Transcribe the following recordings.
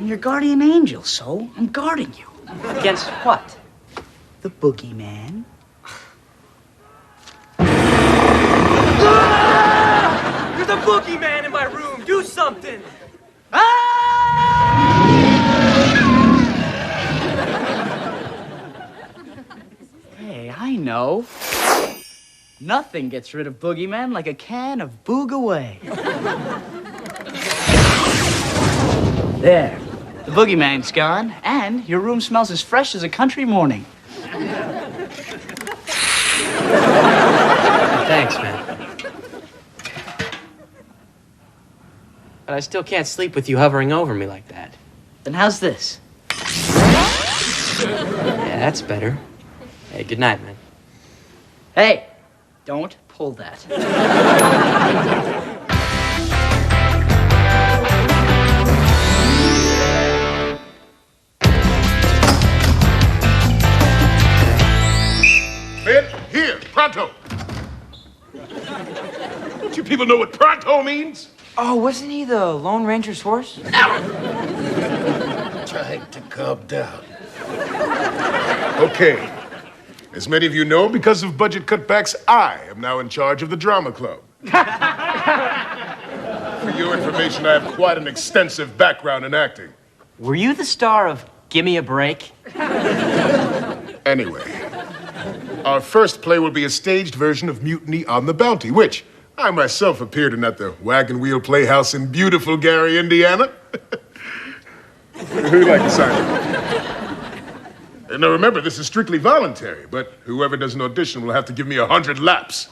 your guardian angel, so I'm guarding you. Against what? The boogeyman. There's a boogeyman in my room. Do something. Hey, I know. Nothing gets rid of boogeyman like a can of Boog Away. There. The boogeyman's gone, and your room smells as fresh as a country morning. Thanks, man. But I still can't sleep with you hovering over me like that. Then how's this? Yeah, that's better. Hey, good night, man. Hey, don't pull that. Men, here, pronto. Don't you people know what pronto means? Oh, wasn't he the Lone Ranger's horse? Trying to calm down. Okay. As many of you know, because of budget cutbacks, I am now in charge of the drama club. For your information, I have quite an extensive background in acting. Were you the star of Gimme a Break? Anyway, our first play will be a staged version of Mutiny on the Bounty, which I myself appeared in at the Wagon Wheel Playhouse in beautiful Gary, Indiana. Who'd like to sign up? And now remember, this is strictly voluntary, but whoever does an audition will have to give me 100 laps.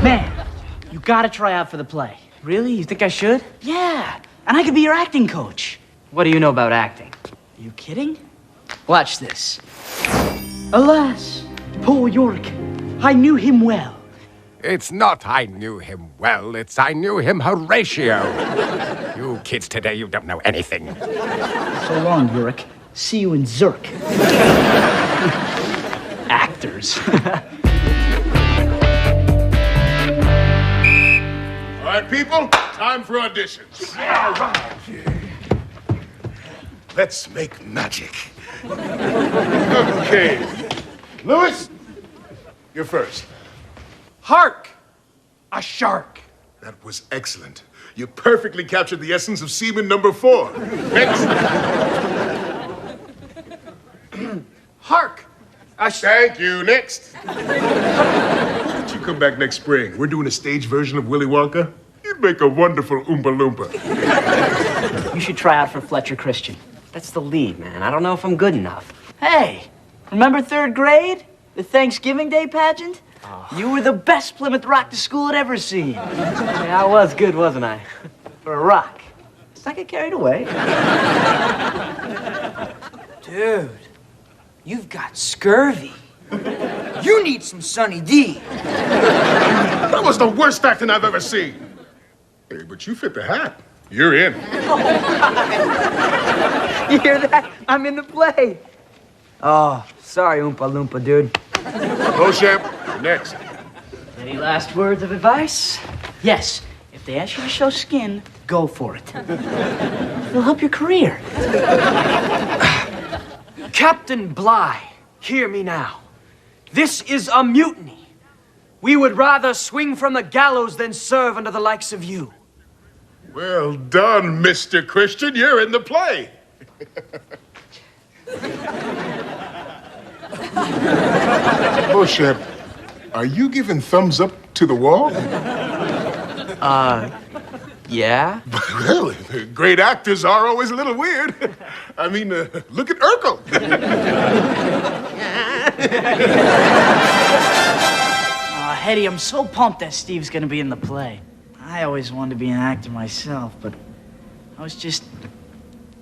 Man, you gotta try out for the play. Really? You think I should? Yeah, and I could be your acting coach. What do you know about acting? Are you kidding? Watch this. Alas, poor Yorick, I knew him well. It's not I knew him well, it's I knew him Horatio. You kids today, you don't know anything. So long, Yorick. See you in Zurich. Actors. All right, people, time for auditions. All right. Let's make magic. Okay. Louis, you're first. Hark! A shark. That was excellent. You perfectly captured the essence of seaman number 4. Next. Hark! Thank you. Next. Did you come back next spring? We're doing a stage version of Willy Wonka. You'd make a wonderful Oompa Loompa. You should try out for Fletcher Christian. That's the lead, man. I don't know if I'm good enough. Hey, remember 3rd grade? The Thanksgiving Day pageant? Oh. You were the best Plymouth Rock the school had ever seen. Yeah, I was good, wasn't I? For a rock. Let's not get carried away. Dude, you've got scurvy. You need some Sunny D. That was the worst acting I've ever seen. Hey, but you fit the hat. You're in. You hear that? I'm in the play. Oh, sorry, Oompa Loompa, dude. Beauchamp, next. Any last words of advice? Yes. If they ask you to show skin, go for it. It'll help your career. Captain Bligh, hear me now. This is a mutiny. We would rather swing from the gallows than serve under the likes of you. Well done, Mr. Christian. You're in the play. Beauchamp, are you giving thumbs up to the wall? Yeah? Well, great actors are always a little weird. I mean, look at Urkel. Hetty, I'm so pumped that Steve's gonna be in the play. I always wanted to be an actor myself, but I was just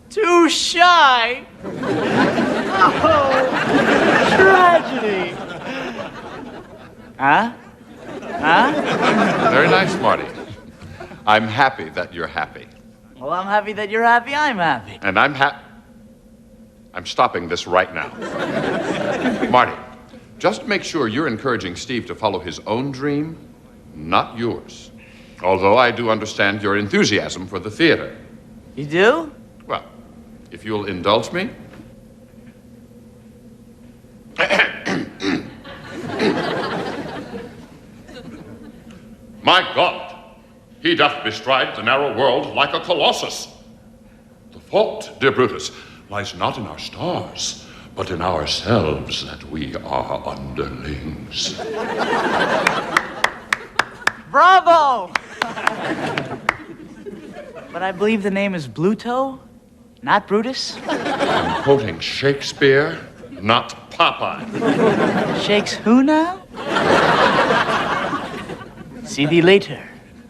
too shy. Oh, tragedy. Huh? Huh? Very nice, Marty. I'm happy that you're happy. Well, I'm happy that you're happy. I'm happy. And I'm stopping this right now. Marty, just make sure you're encouraging Steve to follow his own dream, not yours. Although I do understand your enthusiasm for the theater. You do? Well, if you'll indulge me. My God, he doth bestride the narrow world like a colossus. The fault, dear Brutus, lies not in our stars, but in ourselves that we are underlings. Bravo! But I believe the name is Bluto, not Brutus. I'm quoting Shakespeare, not Popeye. Shakes who now? See thee later,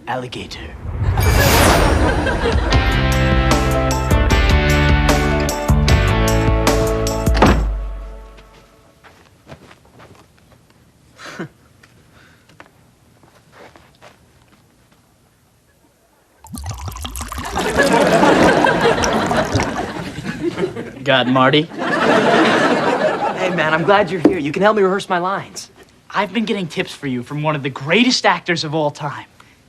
alligator. Got Marty? Hey, man, I'm glad you're here. You can help me rehearse my lines. I've been getting tips for you from one of the greatest actors of all time,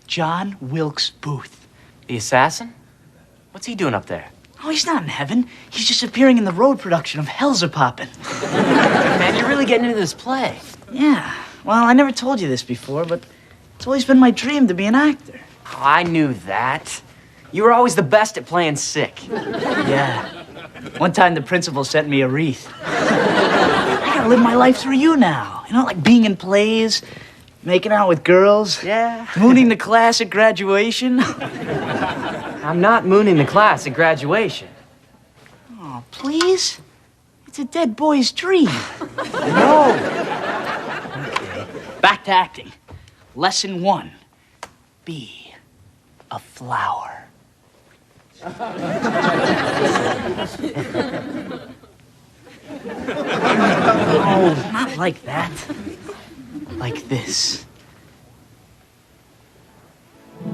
John Wilkes Booth. The assassin? What's he doing up there? Oh, he's not in heaven. He's just appearing in the road production of Hell's a Poppin'. Man, you're really getting into this play. Yeah, well, I never told you this before, but it's always been my dream to be an actor. Oh, I knew that. You were always the best at playing sick. Yeah. One time the principal sent me a wreath. I gotta live my life through you now. You know, like being in plays, making out with girls. Yeah. Mooning the class at graduation. I'm not mooning the class at graduation. Oh, please? It's a dead boy's dream. No. Back to acting. Lesson 1. Be a flower. Oh, not like that. Like this. You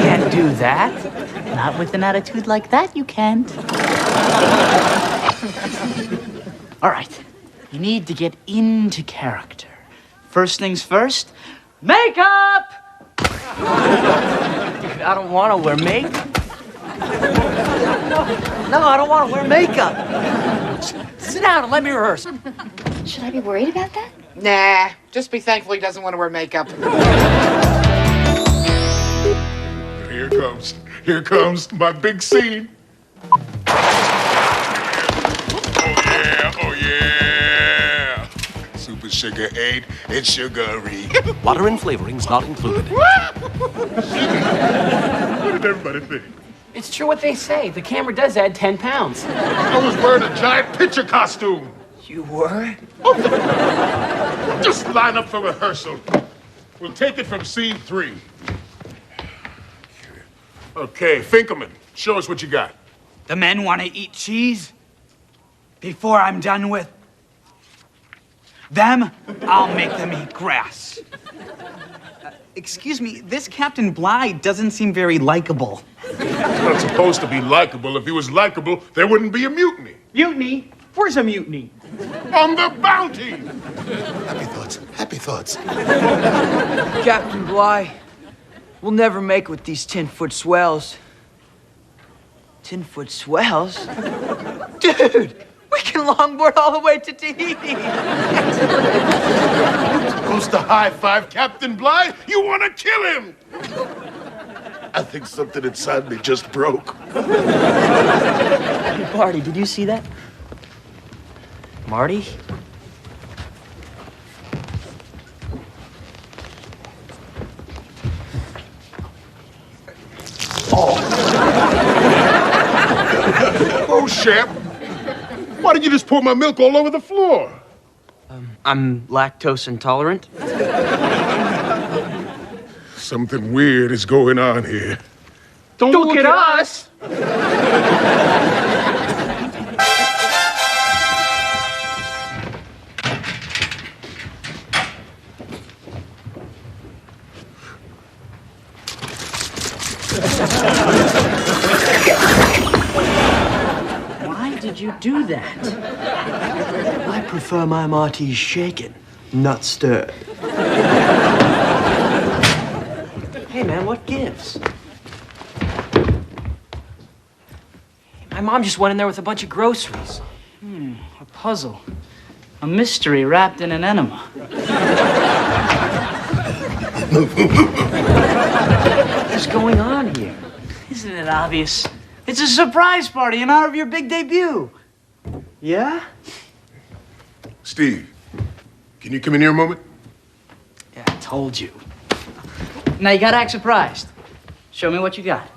can't do that. Not with an attitude like that, you can't. All right. You need to get into character. First things first, makeup! Dude, I don't want to wear makeup. No, I don't want to wear makeup. Sit down and let me rehearse. Should I be worried about that? Nah, just be thankful he doesn't want to wear makeup. Here comes. Here comes my big scene. Oh yeah. Super sugar ain't it's sugary. Water and flavorings not included. What did everybody think? It's true what they say. The camera does add 10 pounds. I was wearing a giant picture costume. You were? Just line up for rehearsal. We'll take it from scene 3. Okay, Finkelman, show us what you got. The men want to eat cheese before I'm done with them. I'll make them eat grass. Excuse me, this Captain Bligh doesn't seem very likable. He's not supposed to be likable. If he was likable, there wouldn't be a mutiny. Mutiny? Where's a mutiny? On the Bounty! Happy thoughts. Happy thoughts. Captain Bligh, we'll never make it with these 10-foot swells. 10-foot swells? Dude, we can longboard all the way to Tahiti. Supposed to high-five Captain Bligh? You want to kill him! I think something inside me just broke. Marty, did you see that? Marty? Oh, Shep. Why did you just pour my milk all over the floor? I'm lactose intolerant. Something weird is going on here. Don't look at us! Why did you do that? I prefer my Marty's shaken, not stirred. Hey, man, what gives? My mom just went in there with a bunch of groceries. A puzzle. A mystery wrapped in an enema. What's going on here? Isn't it obvious? It's a surprise party in honor of your big debut. Yeah? Steve, can you come in here a moment? Yeah, I told you. Now you gotta act surprised. Show me what you got.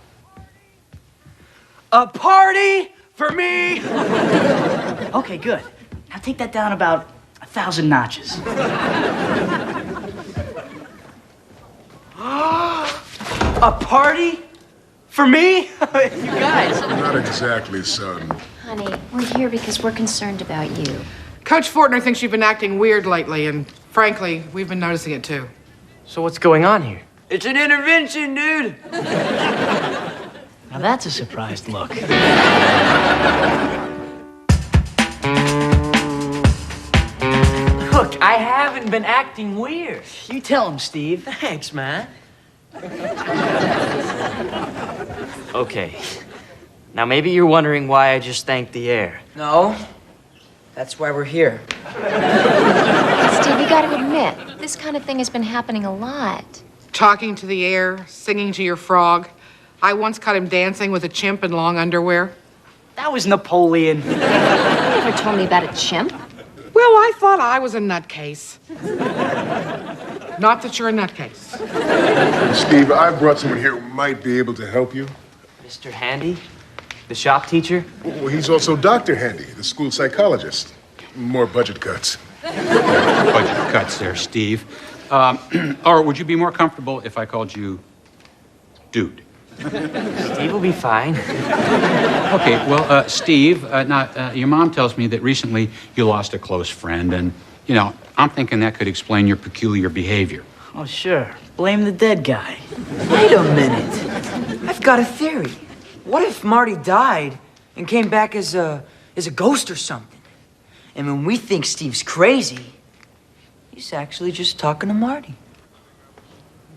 A party for me! Okay, good. Now take that down about 1,000 notches. A party for me? You guys. Not exactly, son. Honey, we're here because we're concerned about you. Coach Fortner thinks you've been acting weird lately, and frankly, we've been noticing it too. So what's going on here? It's an intervention, dude. Now that's a surprised look. Look, I haven't been acting weird. You tell him, Steve. Thanks, man. Okay. Now maybe you're wondering why I just thanked the air. No. That's why we're here. Steve, you gotta admit, this kind of thing has been happening a lot. Talking to the air, singing to your frog. I once caught him dancing with a chimp in long underwear. That was Napoleon. You never told me about a chimp. Well, I thought I was a nutcase. Not that you're a nutcase. Steve, I brought someone here who might be able to help you. Mr. Handy? The shop teacher? Well, he's also Dr. Handy, the school psychologist. More budget cuts. Budget cuts there, Steve. Or would you be more comfortable if I called you Dude? Steve will be fine. Okay, well, Steve, now, your mom tells me that recently you lost a close friend, and, you know, I'm thinking that could explain your peculiar behavior. Oh, sure. Blame the dead guy. Wait a minute. I've got a theory. What if Marty died and came back as a ghost or something? And when we think Steve's crazy, he's actually just talking to Marty.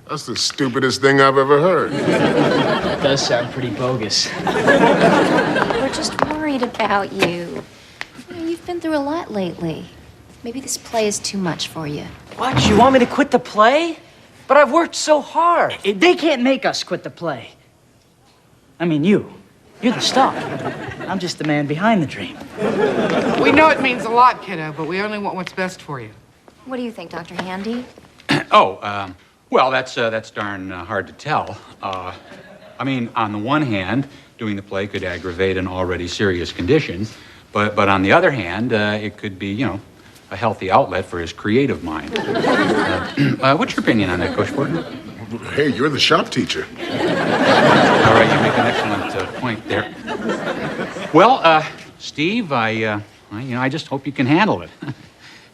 That's the stupidest thing I've ever heard. That does sound pretty bogus. We're just worried about you. You've been through a lot lately. Maybe this play is too much for you. What? You want me to quit the play? But I've worked so hard. They can't make us quit the play. I mean, you. You're the star. I'm just the man behind the dream. We know it means a lot, kiddo, but we only want what's best for you. What do you think, Dr. Handy? Well, that's darn hard to tell. I mean, on the one hand, doing the play could aggravate an already serious condition, but on the other hand, it could be, you know, a healthy outlet for his creative mind. What's your opinion on that, Coach Fortner? Hey, you're the shop teacher. All right, you make an excellent point there. Well, Steve, I just hope you can handle it.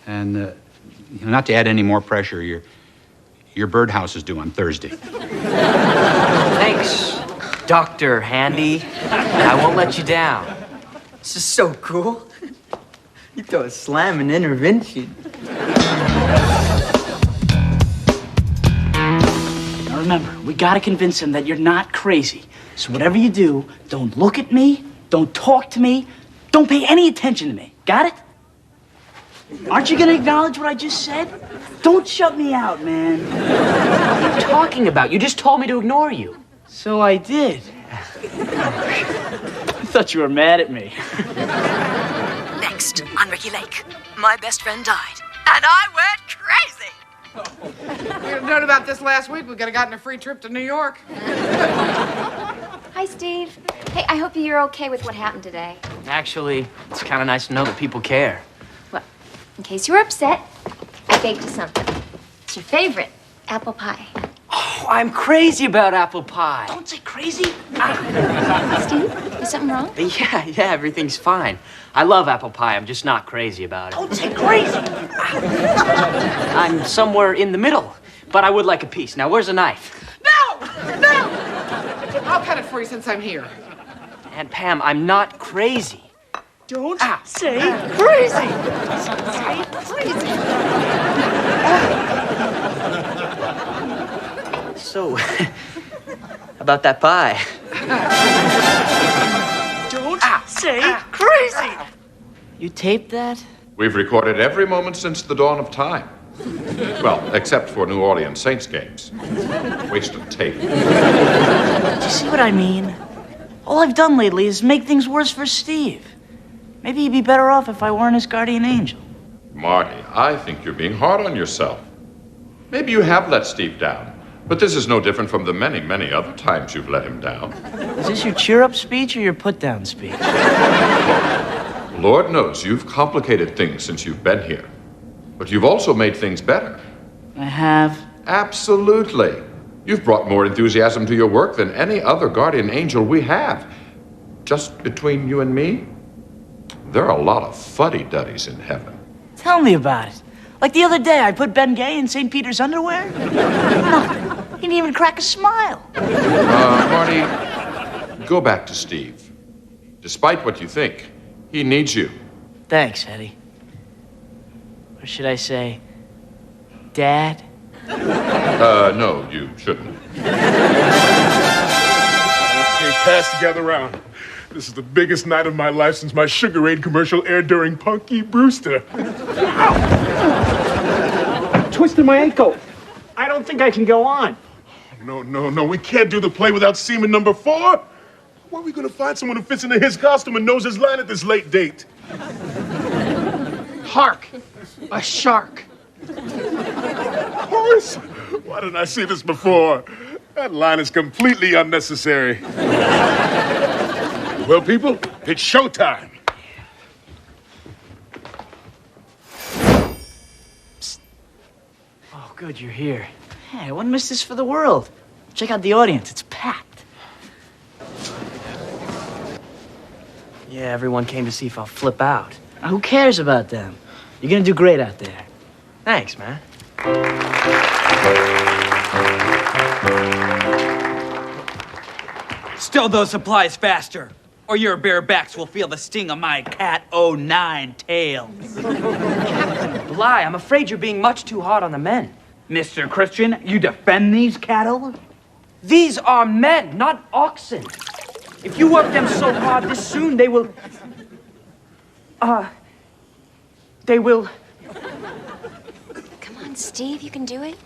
And you know, not to add any more pressure, your birdhouse is due on Thursday. Thanks, Dr. Handy. I won't let you down. This is so cool. You throw a slam in intervention. Now remember, we gotta convince him that you're not crazy. So whatever you do, don't look at me, don't talk to me, don't pay any attention to me. Got it? Aren't you gonna acknowledge what I just said? Don't shut me out, man. What are you talking about? You just told me to ignore you. So I did. I thought you were mad at me. Next, on Ricky Lake, my best friend died, and I went crazy. We had known about this last week. We could have gotten a free trip to New York. Hi, Steve. Hey, I hope you're okay with what happened today. Actually, it's kind of nice to know that people care. Well, in case you were upset, I baked you something. It's your favorite, apple pie. Oh, I'm crazy about apple pie. Don't say crazy. Steve, is something wrong? Yeah, everything's fine. I love apple pie. I'm just not crazy about it. Don't say crazy. I'm somewhere in the middle, but I would like a piece. Now, where's a knife? No! I'll cut it for you since I'm here. Aunt Pam, I'm not crazy. Don't say crazy. Say crazy. So, about that pie. Don't say crazy. You taped that? We've recorded every moment since the dawn of time. Well, except for New Orleans Saints games. Waste of tape. Do you see what I mean? All I've done lately is make things worse for Steve. Maybe he'd be better off if I weren't his guardian angel. Marty, I think you're being hard on yourself. Maybe you have let Steve down, but this is no different from the many, many other times you've let him down. Is this your cheer-up speech or your put-down speech? Lord knows you've complicated things since you've been here. But you've also made things better. I have? Absolutely. You've brought more enthusiasm to your work than any other guardian angel we have. Just between you and me, there are a lot of fuddy-duddies in heaven. Tell me about it. Like the other day, I put Ben Gay in St. Peter's underwear. Nothing. He didn't even crack a smile. Marty, go back to Steve. Despite what you think, he needs you. Thanks, Eddie. Or should I say, Dad? No, you shouldn't. Okay, pass together round. This is the biggest night of my life since my Sugar Aid commercial aired during Punky Brewster. Twisted my ankle. I don't think I can go on. No, we can't do the play without seaman number 4. Where are we gonna find someone who fits into his costume and knows his line at this late date? Hark! A shark. Horace, why didn't I see this before? That line is completely unnecessary. Well, people, it's showtime. Psst. Oh, good, you're here. Hey, I wouldn't miss this for the world. Check out the audience, it's packed. Yeah, everyone came to see if I'll flip out. Now, who cares about them? You're gonna do great out there. Thanks, man. Stow those supplies faster, or your bare backs will feel the sting of my cat 09 tails. Captain Bligh, I'm afraid you're being much too hard on the men. Mr. Christian, you defend these cattle? These are men, not oxen. If you work them so hard this soon, they will... Come on, Steve, you can do it.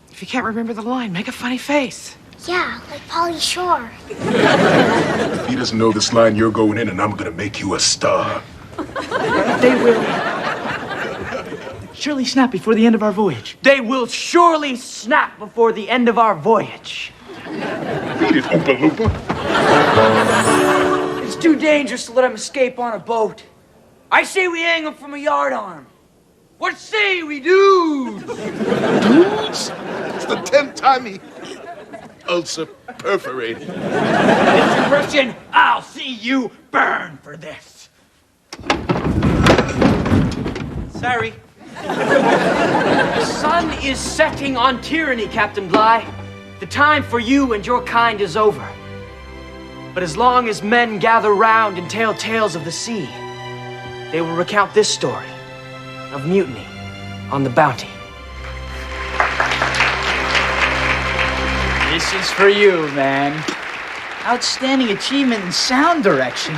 If you can't remember the line, make a funny face. Yeah, like Pauly Shore. If he doesn't know this line, you're going in and I'm gonna make you a star. They will... Surely snap before the end of our voyage. They will surely snap before the end of our voyage. Beat it, Oompa Loompa. It's too dangerous to let him escape on a boat. I say we hang him from a yardarm. What say we do? Dudes? It's the 10th time he... ulcer perforated. Mr. Christian, I'll see you burn for this. Sorry. The sun is setting on tyranny, Captain Bligh. The time for you and your kind is over. But as long as men gather round and tell tales of the sea, they will recount this story of mutiny on the Bounty. This is for you, man. Outstanding achievement in sound direction.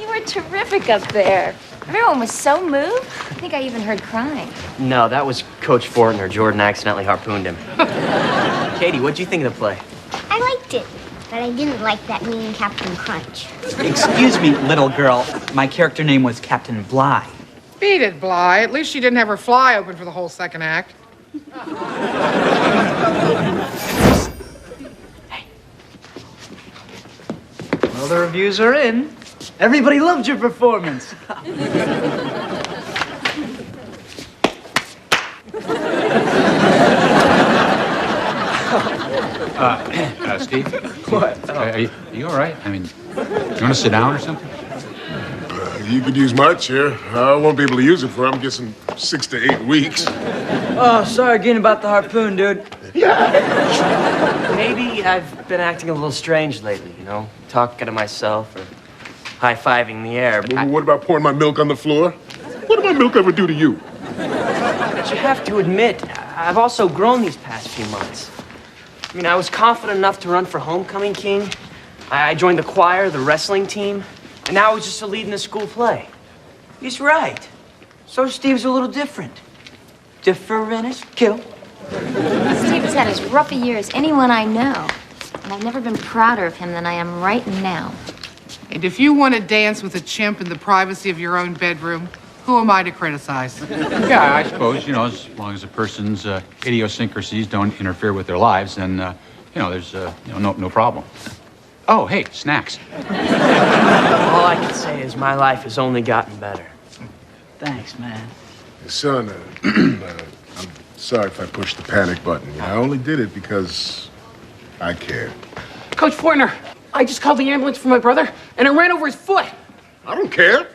You were terrific up there. Everyone was so moved. I think I even heard crying. No, that was Coach Fortner. Jordan accidentally harpooned him. Katie, what'd you think of the play? I liked it, but I didn't like that mean Captain Crunch. Excuse me, little girl. My character name was Captain Bligh. Beat it, Bly. At least she didn't have her fly open for the whole second act. Well, the reviews are in. Everybody loved your performance. Steve? What? Are you all right? I mean, you want to sit down or something? You could use my chair. I won't be able to use it for, I'm guessing, 6 to 8 weeks. Oh, sorry again about the harpoon, dude. Maybe I've been acting a little strange lately, you know? Talking to myself or high-fiving the air. What about pouring my milk on the floor? What did my milk ever do to you? But you have to admit, I've also grown these past few months. I mean, I was confident enough to run for homecoming king. I joined the choir, the wrestling team, and now I was just a lead in the school play. He's right. So Steve's a little different. Different as kill. Steve has had as rough a year as anyone I know. And I've never been prouder of him than I am right now. And if you want to dance with a chimp in the privacy of your own bedroom, who am I to criticize? Yeah, I suppose, as long as a person's idiosyncrasies don't interfere with their lives, then, there's, no problem. Oh, hey, snacks. All I can say is my life has only gotten better. Thanks, man. Son, I'm sorry if I pushed the panic button. I only did it because I cared. Coach Fortner, I just called the ambulance for my brother, and it ran over his foot. I don't care.